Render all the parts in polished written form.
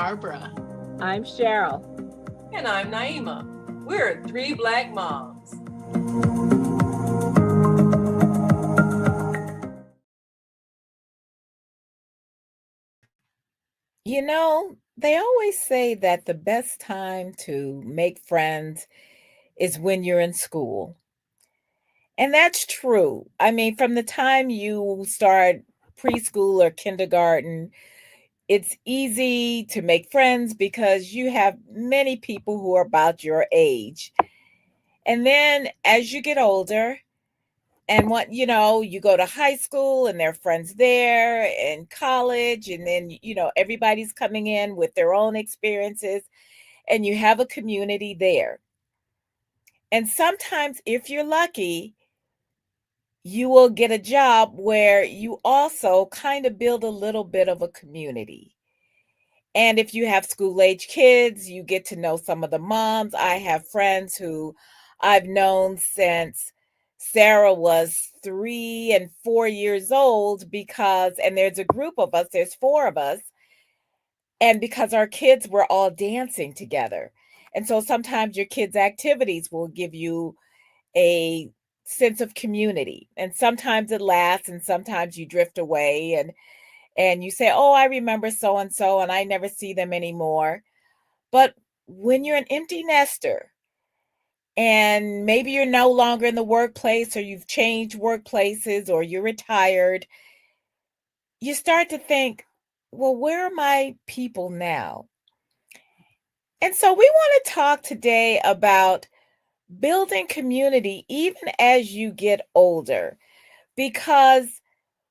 Barbara. I'm Cheryl. And I'm Naima. We're three Black moms. You know, they always say that the best time to make friends is when you're in school. And that's true. I mean, from the time you start preschool or kindergarten, it's easy to make friends because you have many people who are about your age. And then as you get older, and you go to high school and there are friends there and college, and then, everybody's coming in with their own experiences, and you have a community there. And sometimes, if you're lucky, you will get a job where you also kind of build a little bit of a community. And if you have school age kids, you get to know some of the moms. I have friends who I've known since Sarah was 3 and 4 years old, and there's a group of us, there's four of us, and because our kids were all dancing together. And so sometimes your kids' activities will give you a sense of community. And sometimes it lasts, and sometimes you drift away, and you say, "Oh, I remember so and so, and I never see them anymore." But when you're an empty nester and maybe you're no longer in the workplace, or you've changed workplaces, or you're retired, you start to think, well, where are my people now? And so we want to talk today about building community even as you get older, because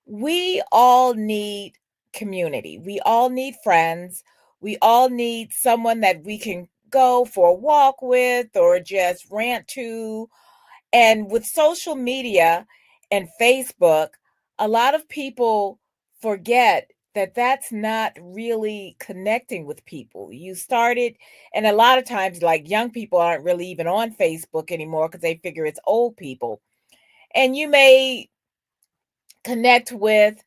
we all need community. We all need friends. We all need someone that we can go for a walk with or just rant to. And with social media and Facebook, a lot of people forget that that's not really connecting with people. You started, and a lot of times, like, young people aren't really even on Facebook anymore because they figure it's old people. And you may connect with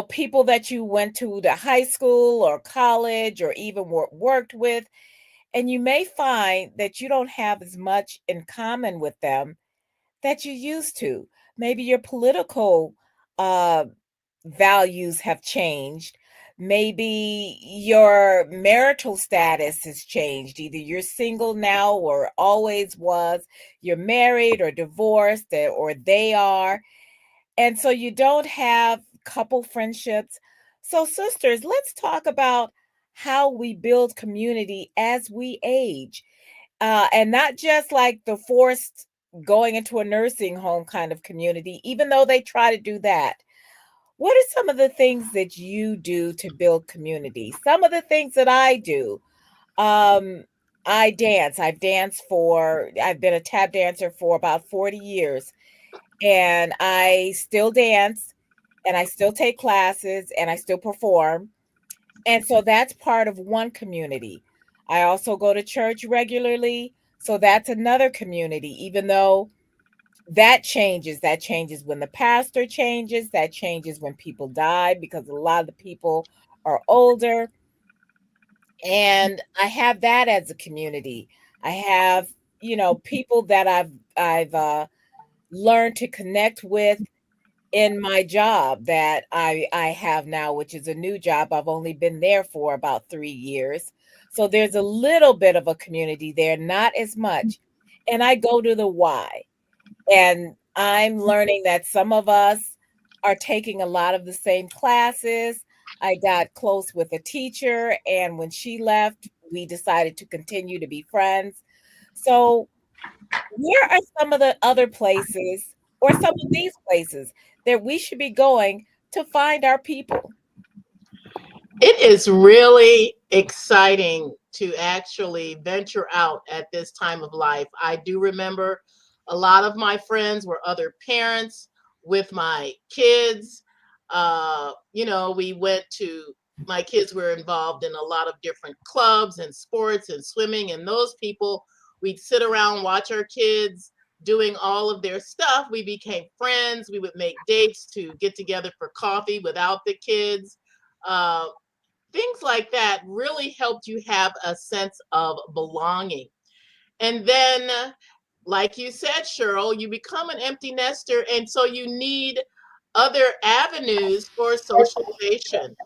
people that you went to the high school or college or even worked with, and you may find that you don't have as much in common with them that you used to. Maybe your political uh, values have changed. Maybe your marital status has changed. Either you're single now or always was, you're married or divorced, or they are. And so you don't have couple friendships. So, sisters, let's talk about how we build community as we age, and not just like the forced going into a nursing home kind of community, even though they try to do that. What are some of the things that you do to build community? Some of the things that I do. Um, I dance. I've been a tap dancer for about 40 years, and I still dance, and I still take classes, and I still perform. And so that's part of one community. I also go to church regularly. So that's another community, even though that changes. That changes when the pastor changes. That changes when people die, because a lot of the people are older. And I have that as a community. I have, people that I've learned to connect with in my job that I have now, which is a new job. I've only been there for about 3 years. So there's a little bit of a community there, not as much. And I go to the Y. And I'm learning that some of us are taking a lot of the same classes. I got close with a teacher, and when she left, we decided to continue to be friends. So where are some of the other places, or some of these places, that we should be going to find our people? It is really exciting to actually venture out at this time of life. I do remember a lot of my friends were other parents with my kids. We went to, my kids were involved in a lot of different clubs and sports and swimming, and those people, we'd sit around, watch our kids doing all of their stuff. We became friends. We would make dates to get together for coffee without the kids. Uh, things like that really helped you have a sense of belonging. And then, like you said, Cheryl, you become an empty nester, and so you need other avenues for socialization.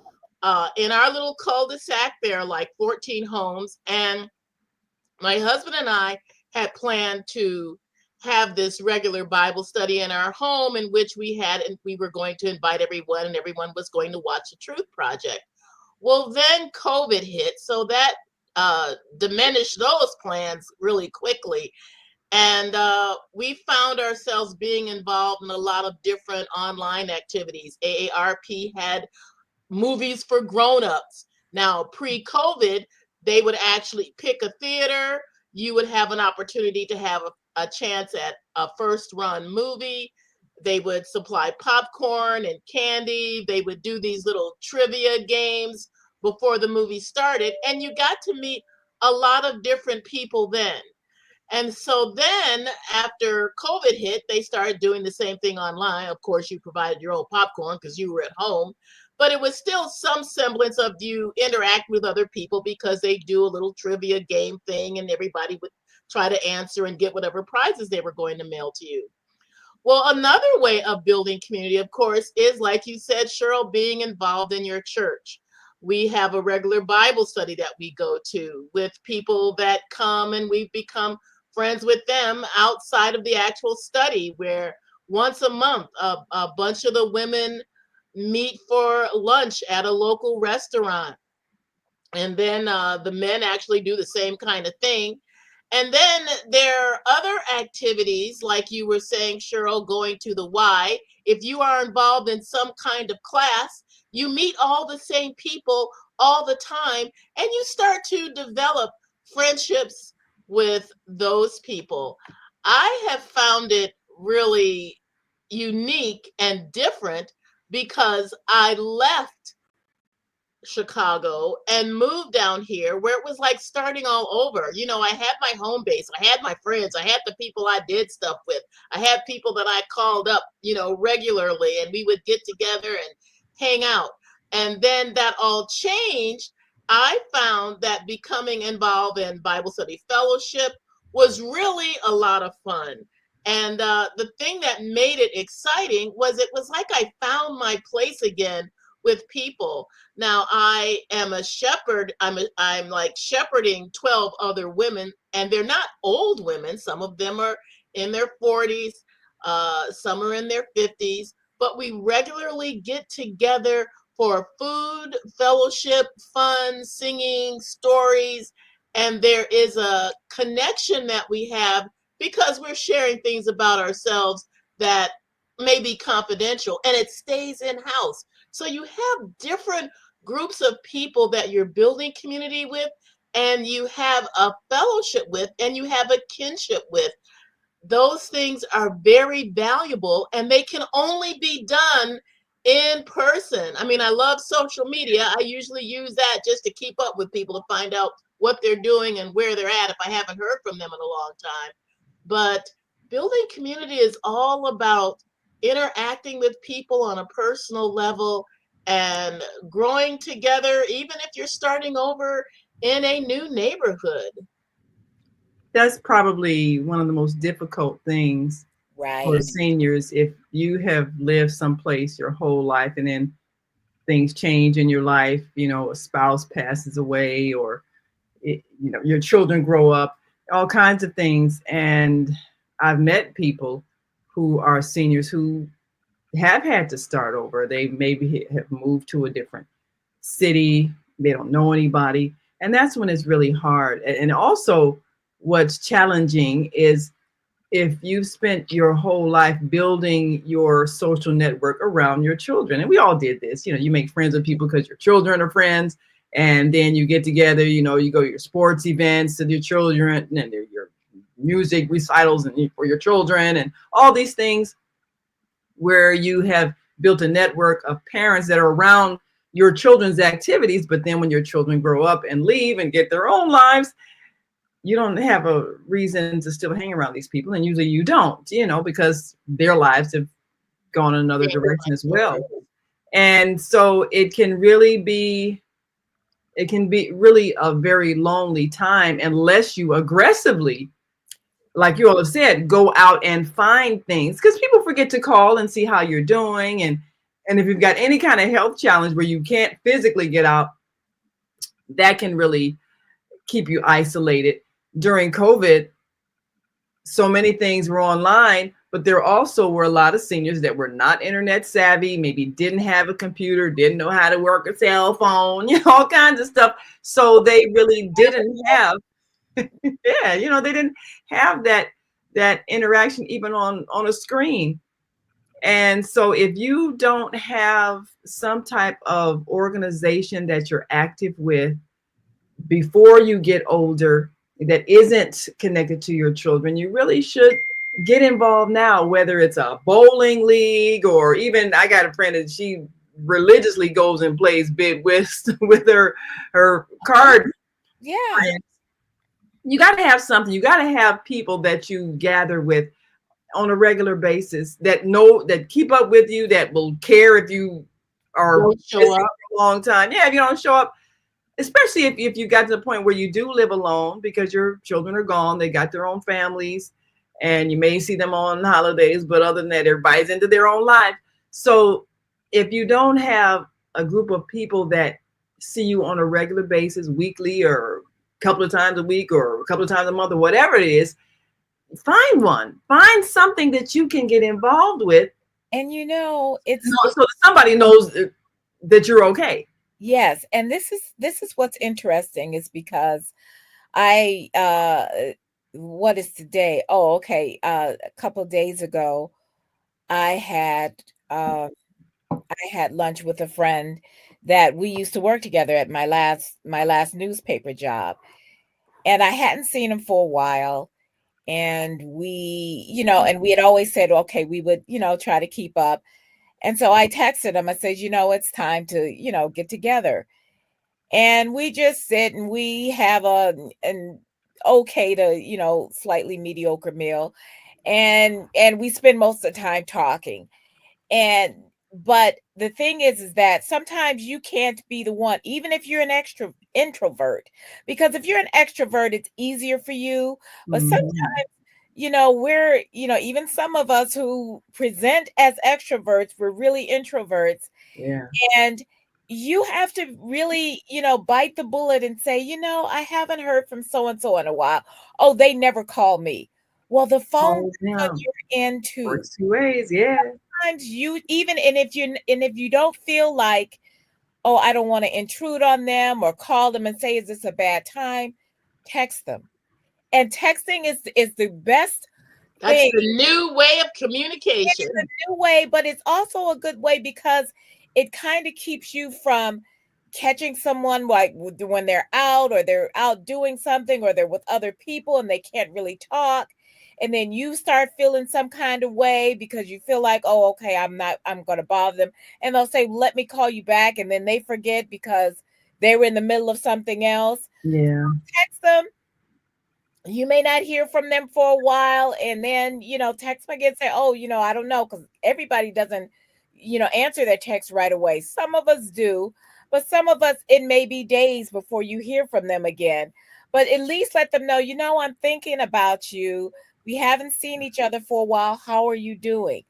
In our little cul-de-sac, there are like 14 homes, and my husband and I had planned to have this regular Bible study in our home, in which we were going to invite everyone, and everyone was going to watch the Truth Project. Well, then COVID hit, so that diminished those plans really quickly. And we found ourselves being involved in a lot of different online activities. AARP had movies for grown-ups. Now, pre-COVID, they would actually pick a theater. You would have an opportunity to have a chance at a first-run movie. They would supply popcorn and candy. They would do these little trivia games before the movie started. And you got to meet a lot of different people then. And so then after COVID hit, they started doing the same thing online. Of course, you provided your own popcorn because you were at home, but it was still some semblance of you interact with other people, because they do a little trivia game thing and everybody would try to answer and get whatever prizes they were going to mail to you. Well, another way of building community, of course, is, like you said, Cheryl, being involved in your church. We have a regular Bible study that we go to with people that come, and we've become friends with them outside of the actual study, where once a month, a bunch of the women meet for lunch at a local restaurant. And then the men actually do the same kind of thing. And then there are other activities, like you were saying, Cheryl, going to the Y. If you are involved in some kind of class, you meet all the same people all the time, and you start to develop friendships with those people. I have found it really unique and different because I left Chicago and moved down here, where it was like starting all over. You know, I had my home base, I had my friends, I had the people I did stuff with, I had people that I called up, regularly, and we would get together and hang out. And then that all changed. I found that becoming involved in Bible study fellowship was really a lot of fun. And the thing that made it exciting was it was like I found my place again with people. Now, I am a shepherd. I'm like shepherding 12 other women, and they're not old women. Some of them are in their 40s, some are in their 50s, but we regularly get together for food, fellowship, fun, singing, stories, and there is a connection that we have because we're sharing things about ourselves that may be confidential, and it stays in-house. So you have different groups of people that you're building community with, and you have a fellowship with, and you have a kinship with. Those things are very valuable, and they can only be done in person. I mean, I love social media. I usually use that just to keep up with people, to find out what they're doing and where they're at if I haven't heard from them in a long time. But building community is all about interacting with people on a personal level and growing together, even if you're starting over in a new neighborhood. That's probably one of the most difficult things for Right. seniors. If you have lived someplace your whole life and then things change in your life, a spouse passes away, or your children grow up, all kinds of things. And I've met people who are seniors who have had to start over. They maybe have moved to a different city. They don't know anybody. And that's when it's really hard. And also what's challenging is if you've spent your whole life building your social network around your children, and we all did this, you make friends with people because your children are friends, and then you get together, you go to your sports events with your children, and your music recitals and for your children, and all these things where you have built a network of parents that are around your children's activities. But then when your children grow up and leave and get their own lives, you don't have a reason to still hang around these people. And usually you don't, because their lives have gone another direction as well. And so it can really be it can be really a very lonely time unless you aggressively, like you all have said, go out and find things, because people forget to call and see how you're doing. And if you've got any kind of health challenge where you can't physically get out, that can really keep you isolated. During COVID, so many things were online, but there also were a lot of seniors that were not internet savvy, maybe didn't have a computer, didn't know how to work a cell phone, all kinds of stuff. So they really didn't have, yeah, they didn't have that interaction even on a screen. And so if you don't have some type of organization that you're active with before you get older that isn't connected to your children, you really should get involved now, whether it's a bowling league, or even I got a friend that she religiously goes and plays bid whist with her card. Yeah. Friends. You got to have something. You got to have people that you gather with on a regular basis that keep up with you, that will care if you are Don't show missing up. for a long time. Yeah, if you don't show up, especially if you got to the point where you do live alone because your children are gone, they got their own families, and you may see them on holidays, but other than that, everybody's into their own life. So if you don't have a group of people that see you on a regular basis, weekly or a couple of times a week or a couple of times a month or whatever it is, find something that you can get involved with. And it's so somebody knows that you're okay. Yes, and this is what's interesting, is because what is today? Oh, okay. A couple of days ago, I had lunch with a friend that we used to work together at my last newspaper job, and I hadn't seen him for a while, and we had always said, okay, we would try to keep up. And so I texted him. I said, it's time to, get together. And we just sit and we have an okay to, slightly mediocre meal. And we spend most of the time talking. But the thing is that sometimes you can't be the one, even if you're an introvert, because if you're an extrovert, it's easier for you. But sometimes we're, even some of us who present as extroverts, we're really introverts. Yeah. And you have to really, bite the bullet and say, I haven't heard from so-and-so in a while. Oh, they never call me. Well, the phone you're into works two ways. Yeah. Sometimes if you don't feel like, oh, I don't want to intrude on them or call them and say, is this a bad time? Text them. And texting is the best That's thing. the new way of communication. It's a new way, but it's also a good way because it kind of keeps you from catching someone like when they're out, or they're out doing something, or they're with other people and they can't really talk. And then you start feeling some kind of way because you feel like, oh, okay, I'm going to bother them. And they'll say, let me call you back. And then they forget because they were in the middle of something else. Yeah. Text them. You may not hear from them for a while, and then, text them again and say, oh, I don't know, because everybody doesn't, answer their text right away. Some of us do, but some of us, it may be days before you hear from them again. But at least let them know, I'm thinking about you. We haven't seen each other for a while. How are you doing?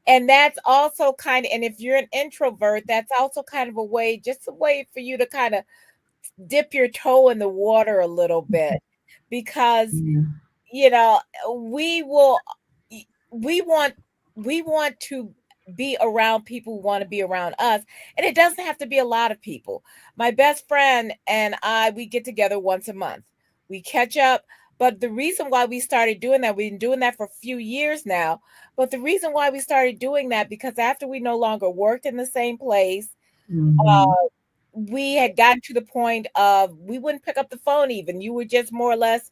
And that's also kind of, and if you're an introvert, that's also kind of a way for you to kind of dip your toe in the water a little bit. Because we want to be around people who want to be around us, and it doesn't have to be a lot of people. My best friend and we get together once a month. We catch up, but the reason why we started doing that, we've been doing that for a few years now, but the reason why we started doing that, because after we no longer worked in the same place, we had gotten to the point of we wouldn't pick up the phone even. You were just more or less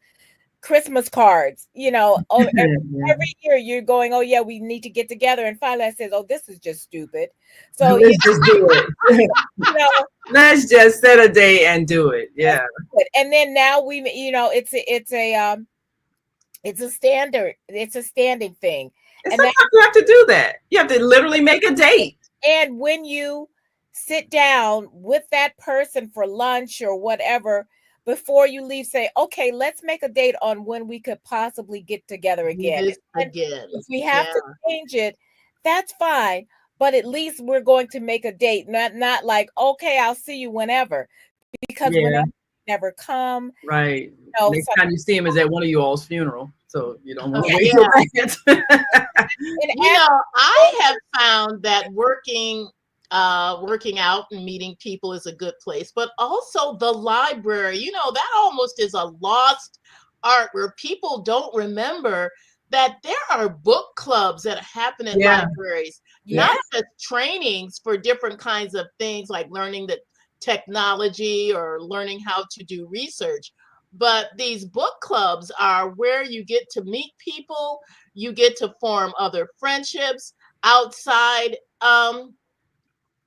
Christmas cards, every year you're going, oh yeah, we need to get together. And finally I said, oh, this is just stupid. So let's just do it. Let's just set a day and do it. Yeah. And then now it's a standing thing. And sometimes you have to do that. You have to literally make a date. And when you sit down with that person for lunch or whatever before you leave. Say, okay, let's make a date on when we could possibly get together Do again. this And again. if we have Yeah. to change it, that's fine. But at least we're going to make a date, not like, okay, I'll see you whenever, because Yeah, whenever never come, right. know, Next time you see him is at one of you all's funeral, so you don't want to Yeah. wait till that. and You know, I have found that working out and meeting people is a good place, but also the library, you know, that almost is a lost art where people don't remember that there are book clubs that happen in Yeah. libraries, yeah, not just trainings for different kinds of things like learning the technology or learning how to do research. But these book clubs are where you get to meet people, you get to form other friendships outside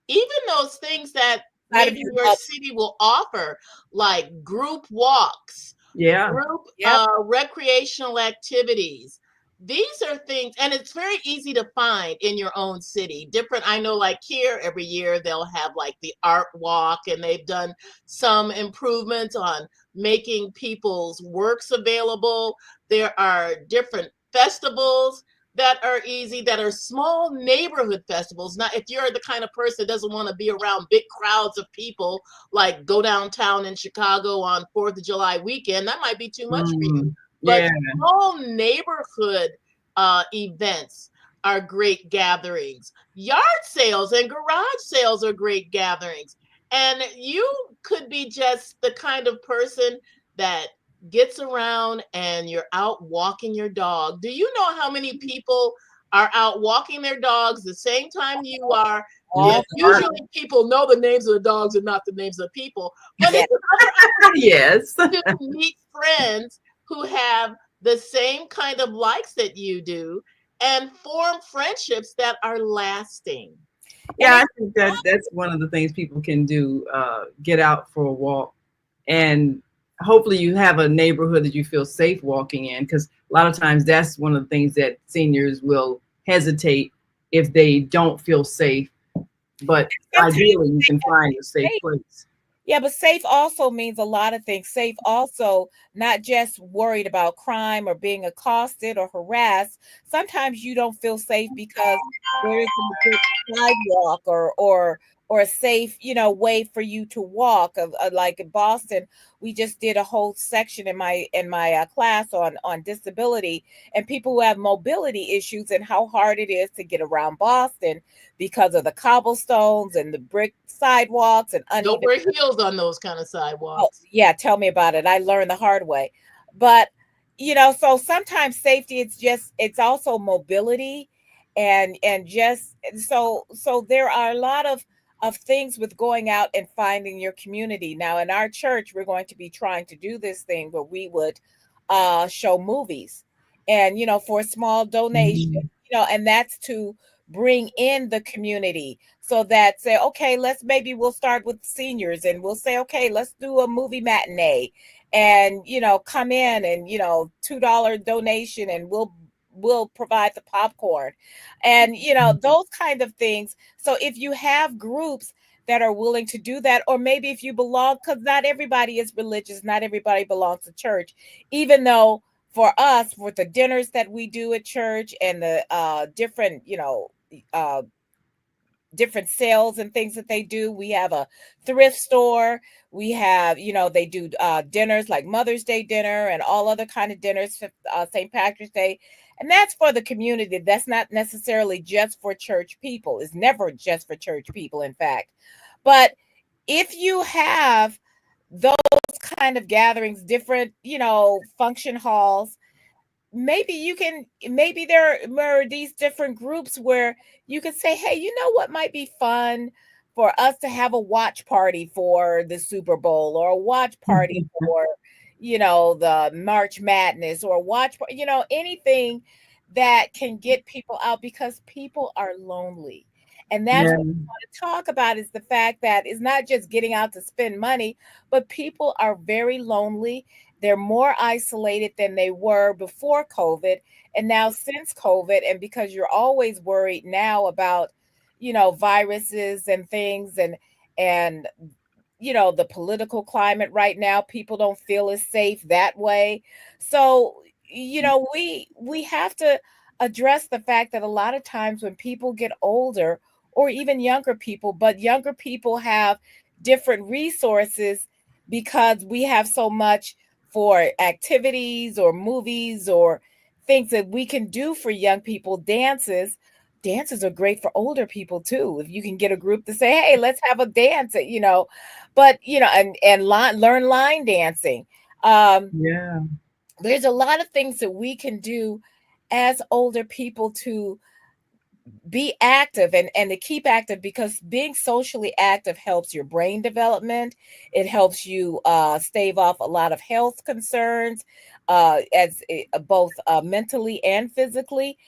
even those things that out of maybe your your bubble. city will offer, like group walks, Yeah. group Yep. recreational activities. These are things, and it's very easy to find in your own city. Different, I know, like here, every year they'll have like the art walk, and they've done some improvements on making people's works available. There are different festivals that are easy, that are small neighborhood festivals. Not if you're the kind of person that doesn't want to be around big crowds of people, like go downtown in Chicago on 4th of July weekend, that might be too much for you. But Yeah. small neighborhood events are great gatherings. Yard sales and garage sales are great gatherings. And you could be just the kind of person that gets around and you're out walking your dog. Do you know how many people are out walking their dogs the same time you are? Yeah. Usually people know the names of the dogs and not the names of the people. But Yeah. it's Yes. to meet friends who have the same kind of likes that you do and form friendships that are lasting. Yeah, I think that that's one of the things people can do. Get out for a walk, and hopefully you have a neighborhood that you feel safe walking in, because a lot of times that's one of the things that seniors will hesitate if they don't feel safe. But Sometimes ideally, you can find a safe safe. place. Yeah, but safe also means a lot of things. Safe also not just worried about crime or being accosted or harassed. Sometimes you don't feel safe because there isn't a good sidewalk or a safe, way for you to walk. Like in Boston, we just did a whole section in my class on disability and people who have mobility issues and how hard it is to get around Boston because of the cobblestones and the brick sidewalks and Don't uneven. wear heels on those kind of Oh, sidewalks. yeah, tell me about it. I learned the hard way. But, so sometimes safety, it's also mobility and just so there are a lot of things with going out and finding your community. Now in our church, we're going to be trying to do this thing where we would show movies and for a small donation, Mhm. and that's to bring in the community so that say, okay, we'll start with seniors and we'll say, okay, let's do a movie matinee and, come in and, $2 donation and we'll provide the popcorn and, those kind of things. So if you have groups that are willing to do that, or maybe if you belong, because not everybody is religious, not everybody belongs to church, even though for us, with the dinners that we do at church and the different, uh, different sales and things that they do. We have a thrift store. We have, they do dinners like Mother's Day dinner and all other kind of dinners, St. Patrick's Day. And that's for the community. That's not necessarily just for church people. It's never just for church people, in fact. But if you have those kind of gatherings, different, function halls, maybe there are these different groups where you can say, hey, you know what might be fun for us to have a watch party for the Super Bowl or a watch party for the March Madness or anything that can get people out because people are lonely. And that's Yeah. what we want to talk about, is the fact that it's not just getting out to spend money, but people are very lonely. They're more isolated than they were before COVID. And now since COVID, and because you're always worried now about, viruses and things, and and the political climate right now, people don't feel as safe that way. So, we have to address the fact that a lot of times when people get older, or even younger people, but younger people have different resources because we have so much for activities or movies or things that we can do for young people. Dances are great for older people too. If you can get a group to say, hey, let's have a dance, but learn line dancing. Yeah. There's a lot of things that we can do as older people to be active and to keep active, because being socially active helps your brain development. It helps you stave off a lot of health concerns, both mentally and physically.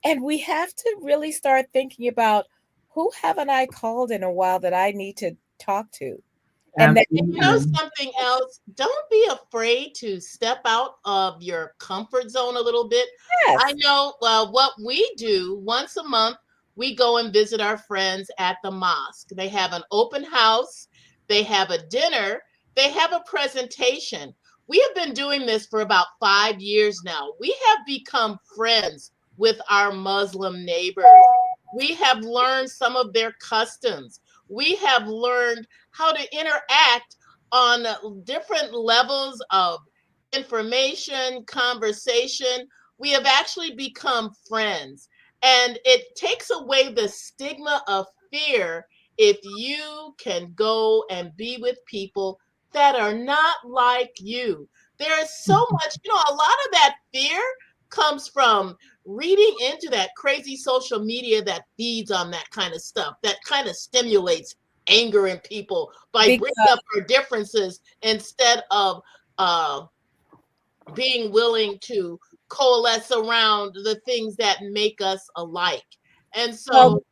And we have to really start thinking about, who haven't I called in a while that I need to talk to? And And you know something else? Don't be afraid to step out of your comfort zone a little bit. yes, I know what we do once a month, we go and visit our friends at the mosque. They have an open house, they have a dinner, they have a presentation. We have been doing this for about 5 years now. We have become friends with our Muslim neighbors. We have learned some of their customs. We have learned how to interact on different levels of information, conversation. We have actually become friends. And it takes away the stigma of fear if you can go and be with people that are not like you. There is so much, a lot of that fear comes from reading into that crazy social media that feeds on that kind of stuff, that kind of stimulates anger in people by bringing up our differences instead of being willing to coalesce around the things that make us alike. And so,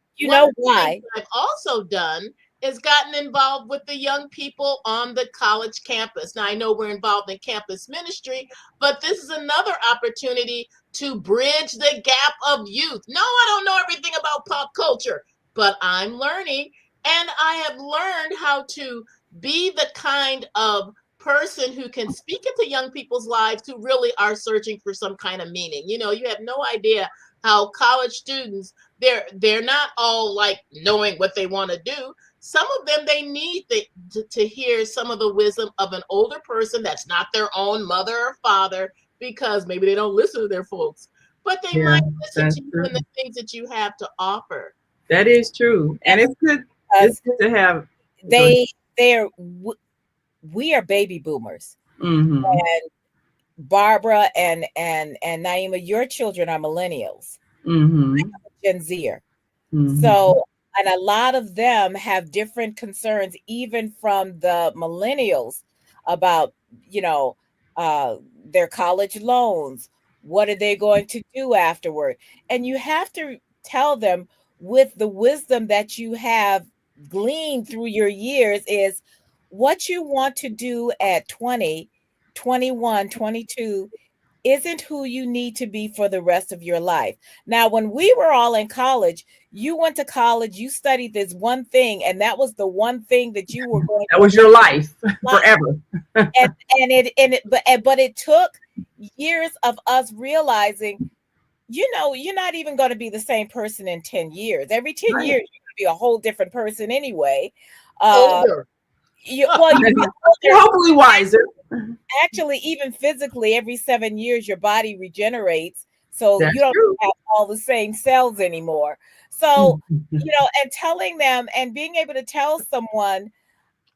why? I've also done is gotten involved with the young people on the college campus. Now, I know we're involved in campus ministry, but this is another opportunity to bridge the gap of youth. No, I don't know everything about pop culture, but I'm learning, and I have learned how to be the kind of person who can speak into young people's lives who really are searching for some kind of meaning. You have no idea how college students, they're not all like knowing what they want to do. Some of them, they need to hear some of the wisdom of an older person that's not their own mother or father, because maybe they don't listen to their folks, but they might listen to you and the things that you have to offer. That is true. And it's good to have. We are baby boomers. Mm-hmm. And Barbara and Naima, your children are millennials. Mm-hmm. I'm a Gen Zer. Mm-hmm. So, and a lot of them have different concerns, even from the millennials, about, their college loans. What are they going to do afterward? And you have to tell them, with the wisdom that you have gleaned through your years, is what you want to do at 20, 21, 22 isn't who you need to be for the rest of your life. Now, when we were all in college, you went to college, you studied this one thing, and that was the one thing that you were going to. That was your life forever. But it took years of us realizing, you're not even going to be the same person in 10 years. Every 10 years, you're going to be a whole different person anyway. Older. You're hopefully wiser. Actually, even physically, every 7 years, your body regenerates. So That's you don't true. have all the same cells anymore. So, and telling them and being able to tell someone,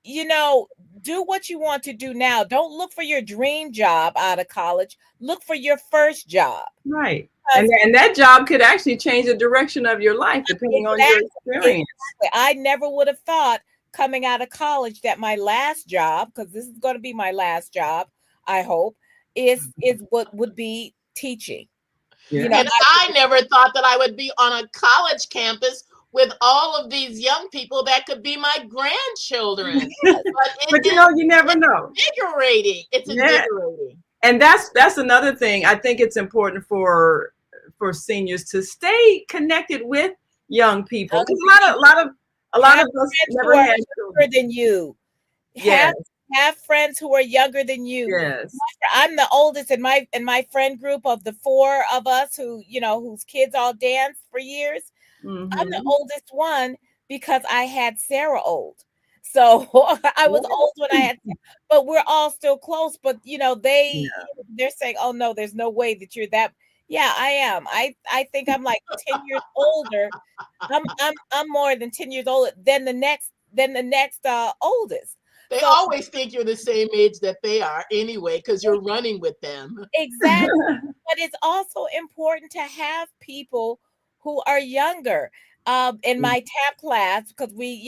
do what you want to do now. Don't look for your dream job out of college. Look for your first job. Right. And that job could actually change the direction of your life, depending on your experience. Exactly. I never would have thought coming out of college that my last job, because this is going to be my last job, I hope, is what would be teaching. Yeah. And I never thought that I would be on a college campus with all of these young people that could be my grandchildren. But you never know. Invigorating. It's invigorating. And that's another thing. I think it's important for seniors to stay connected with young people. Because a A lot Have of us friends who never are had younger children. than you. Yes, Have friends who are younger than you. yes. I'm the oldest in my friend group of the four of us who, whose kids all danced for years. I'm the Mm-hmm. oldest one because I had Sarah old. So I was old when I had, but we're all still close. But they're saying, "Oh no, there's no way that you're that." Yeah, I am. I think I'm like 10 years older. I'm more than 10 years older than the next oldest. They So always think you're the same age that they are anyway, because you're running with them. exactly. But it's also important to have people who are younger. In my tap class, because we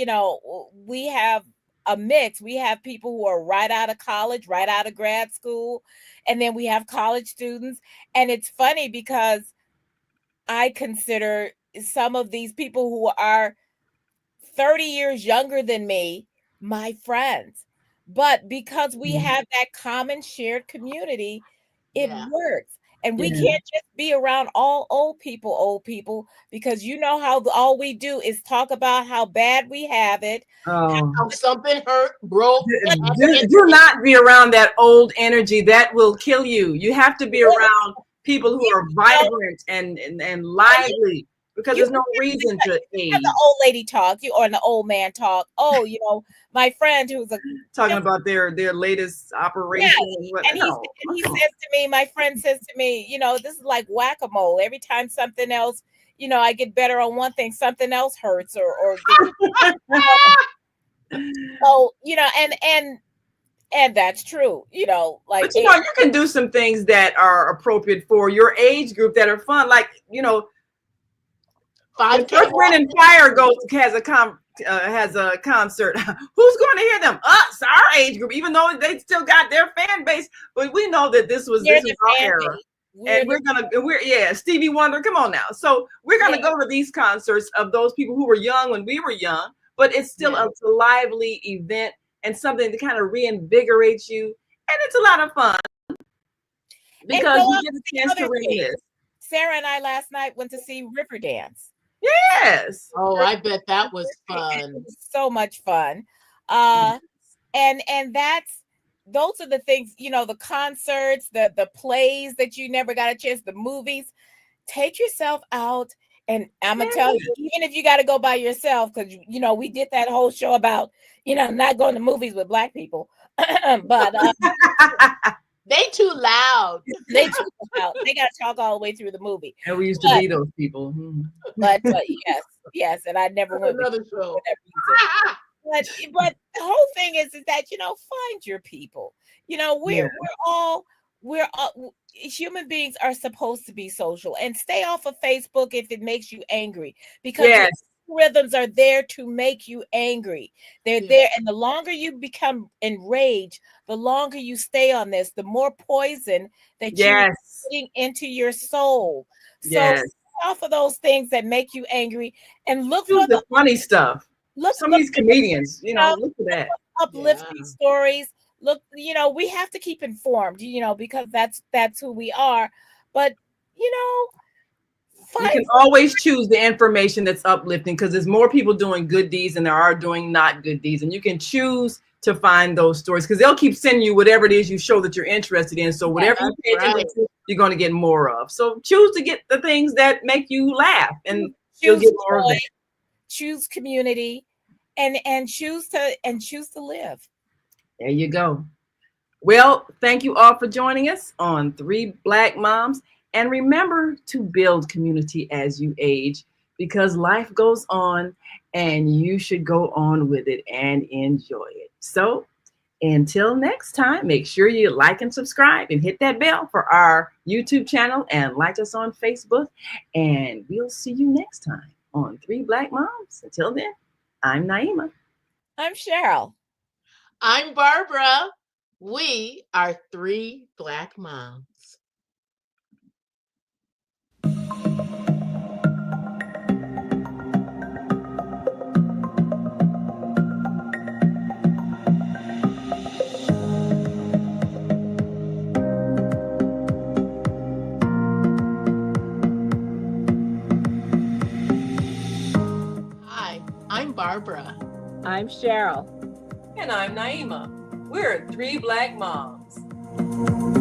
have a mix. We have people who are right out of college, right out of grad school, and then we have college students. And it's funny because I consider some of these people who are 30 years younger than me my friends. But because we have that common shared community, it Yeah. works. And we Yeah. can't just be around all old people, because how all we do is talk about how bad we have it. Oh. How something hurt, broke. Do not be around that old energy. That will kill you. You have to be around people who are vibrant and lively, because there's no reason to Have age. the old lady talk, or the old man talk. Oh, my friend who's Talking about their latest operation. and he says to me, my friend says to me, this is like whack-a-mole. Every time something else, I get better on one thing, something else hurts or so, and that's true, like But you can do some things that are appropriate for your age group that are fun. Like, when Earth, Wind and Fire has a concert, who's going to hear them? Us, our age group, even though they still got their fan base, but we know that this was our era. And we're Stevie Wonder, come on now. So we're gonna go to these concerts of those people who were young when we were young, but it's still a lively event and something to kind of reinvigorate you. And it's a lot of fun because you get a chance to reminisce. Sarah and I last night went to see Riverdance. Yes. Oh, I bet that was fun. It was so much fun. And those are the things, the concerts, the plays that you never got a chance, the movies. Take yourself out. And I'm going to tell you, even if you got to go by yourself, because, we did that whole show about, not going to movies with Black people. But they too loud. They too loud. They got to talk all the way through the movie. And we used to be those people. But yes. And I never went another show. For that reason. But the whole thing is that find your people. We're all human beings are supposed to be social, and stay off of Facebook if it makes you angry, because rhythms are there to make you angry. They're there, and the longer you become enraged, the longer you stay on this, the more poison that you're putting into your soul. So stay off of those things that make you angry, and look for the funny stuff. Some of these comedians, look at that. Uplifting stories. Look, we have to keep informed, because that's who we are. But, you can always choose the information that's uplifting, because there's more people doing good deeds than there are doing not good deeds. And you can choose to find those stories, because they'll keep sending you whatever it is you show that you're interested in. So whatever you pay attention to, you're going to get more of. So choose to get the things that make you laugh, and you'll get more of it. Choose community, and choose to live. There you go. Well, thank you all for joining us on Three Black Moms. And remember to build community as you age, because life goes on and you should go on with it and enjoy it. So until next time, make sure you like and subscribe and hit that bell for our YouTube channel, and like us on Facebook. And we'll see you next time on Three Black Moms. Until then, I'm Naima. I'm Cheryl. I'm Barbara. We are Three Black Moms. Hi, I'm Barbara. Barbara. I'm Cheryl. And I'm Naima. We're 3 Black Moms.